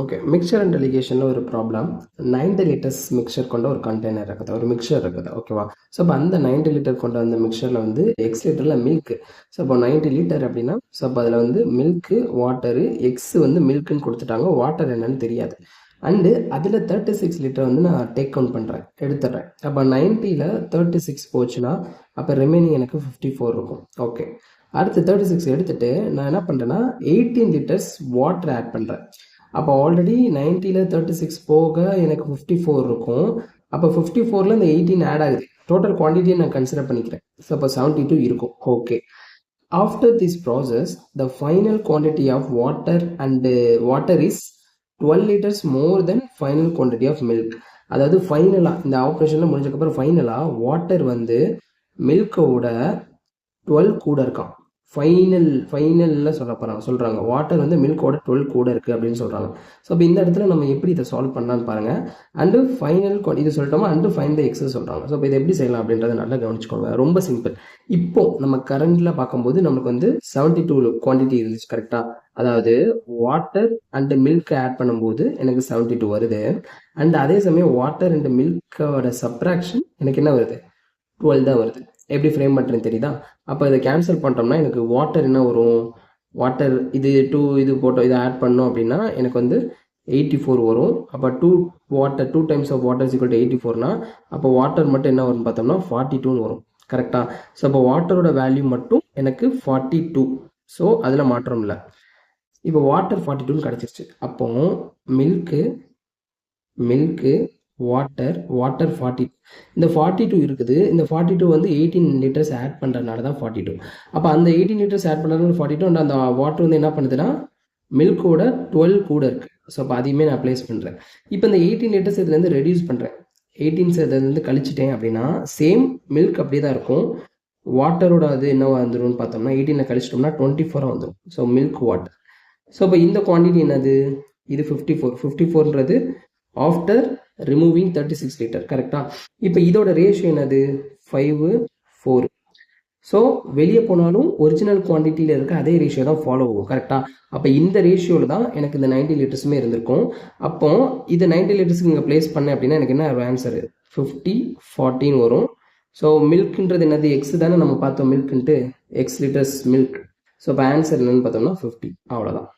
Okay, mixer and டெலிகேஷனில் ஒரு problem. 90 litres mixer கொண்ட ஒரு கண்டெய்னர் இருக்குது, ஒரு மிக்சர் இருக்குது. ஓகேவா? ஸோ இப்போ அந்த 90 லிட்டர் கொண்ட அந்த மிக்சரில் வந்து எக்ஸ் லிட்டரில் மில்க்கு. ஸோ இப்போ 90 லிட்டர் அப்படின்னா, ஸோ அப்போ அதில் வந்து மில்க்கு, வாட்டரு, எக்ஸ் வந்து மில்க்குன்னு கொடுத்துட்டாங்க, வாட்டர் என்னன்னு தெரியாது. அண்டு அதில் 36 லிட்டர் வந்து நான் டேக் கவுண்ட் பண்ணுறேன், எடுத்துடுறேன். அப்போ 90ல் 36 போச்சுன்னா அப்போ ரிமைனிங் எனக்கு 54 இருக்கும். ஓகே, அடுத்து 36 எடுத்துகிட்டு நான் என்ன பண்ணுறேன்னா 18 லிட்டர்ஸ் வாட்டர் ஆட் பண்ணுறேன். அப்போ ஆல்ரெடி 90ல் 36 போக எனக்கு 54 இருக்கும். அப்போ 54ல் இந்த 18 ஆட் ஆகுது. டோட்டல் குவான்டிட்டியை நான் கன்சிடர் பண்ணிக்கிறேன். ஸோ அப்போ 72 இருக்கும். Okay, after this process the final quantity of water is 12 litres more then final quantity of milk. அதாவது ஃபைனலாக இந்த ஆப்ரேஷனில் முடிஞ்சக்கப்புறம் ஃபைனலாக வாட்டர் வந்து மில்கோட 12 கூட இருக்கான். ஃபைனலில் சொல்கிறாங்க வாட்டர் வந்து மில்கோட 12 கூட இருக்குது அப்படின்னு சொல்கிறாங்க. ஸோ இப்போ இந்த இடத்துல நம்ம எப்படி இதை சால்வ் பண்ணலான்னு பாருங்கள். அண்டு ஃபைனல் இது சொல்லிட்டோமா, அண்டு ஃபைன் த எக்ஸ் சொல்கிறாங்க. ஸோ இப்போ இதை எப்படி செய்யலாம் அப்படின்றத நல்லா கவனிச்சுக்கோங்க. ரொம்ப சிம்பிள். இப்போ நம்ம கரண்டில் பார்க்கும்போது நமக்கு வந்து 72 குவான்டிட்டி இருந்துச்சு கரெக்டாக. அதாவது வாட்டர் அண்டு மில்க் ஆட் பண்ணும்போது எனக்கு 72 வருது. அண்ட் அதே சமயம் வாட்டர் அண்டு மில்கோட சப்ராக்ஷன் எனக்கு என்ன வருது, 12 தான் வருது. எப்படி ஃப்ரேம் பண்ணுறேன்னு தெரியுதா? அப்போ இதை கேன்சல் பண்ணிட்டோம்னா எனக்கு வாட்டர் என்ன வரும், வாட்டர் இது 2 இது போட்டோம், இதை ஆட் பண்ணோம் அப்படின்னா எனக்கு வந்து 84 வரும். அப்போ 2 times of water is equal to 84னா அப்போ வாட்டர் மட்டும் என்ன வரும்னு பார்த்தோம்னா 42ன்னு வரும். கரெக்டாக? ஸோ அப்போ வாட்டரோட வேல்யூ மட்டும் எனக்கு 42. ஸோ அதில் மாற்றம் இல்லை. இப்போ வாட்டர் 42ன்னு கிடச்சிருச்சு. அப்போ மில்க்கு வாட்டர் 40. இந்த 42 இருக்குது. இந்த 42 வந்து 18 லிட்டர்ஸ் ஆட் பண்ணுறதுனால தான் 42. அப்போ அந்த 18 லிட்டர்ஸ் ஆட் பண்ணுறதுனால 42 அண்ட் அந்த வாட்டர் வந்து என்ன பண்ணுதுன்னா மில்கோட 12 கூட இருக்குது. ஸோ அப்போ அதையுமே நான் ப்ளேஸ் பண்ணுறேன். இப்போ இந்த 18 லிட்டர்ஸ் இதுலேருந்து ரெடியூஸ் பண்ணுறேன். 18 இதுலேருந்து கழிச்சிட்டேன் அப்படின்னா சேம் மில்க் அப்படியே தான் இருக்கும். வாட்டரோட அது என்ன வந்துடும் பார்த்தோம்னா 18 கழிச்சிட்டோம்னா 24 வந்துடும். So milk water. ஸோ இப்போ இந்த குவான்டிட்டி என்னது, இது 54ன்றது ஆஃப்டர் ரிமூவிங் 36 லிட்டர். கரெக்டாக? இப்போ இதோட ரேஷியோ என்னது, 5:4. ஸோ வெளியே போனாலும் ஒரிஜினல் குவான்டிட்டியில் இருக்க அதே ரேஷியோ தான் ஃபாலோ ஆகும். கரெக்டாக? அப்போ இந்த ரேஷியோவில் தான் எனக்கு இந்த 90 லிட்டர்ஸுமே இருந்திருக்கும். அப்போ இது 90 லிட்டர்ஸுக்கு நீங்கள் ப்ளேஸ் பண்ணேன் அப்படின்னா எனக்கு என்ன ஆன்சரு 50:14 வரும். ஸோ மில்க்ன்றது என்னது, எக்ஸ் தானே நம்ம பார்த்தோம் மில்க்குன்ட்டு, எக்ஸ் லிட்டர்ஸ் மில்க். ஸோ இப்போ ஆன்சர் என்னன்னு பார்த்தோம்னா 50. அவ்வளோதான்.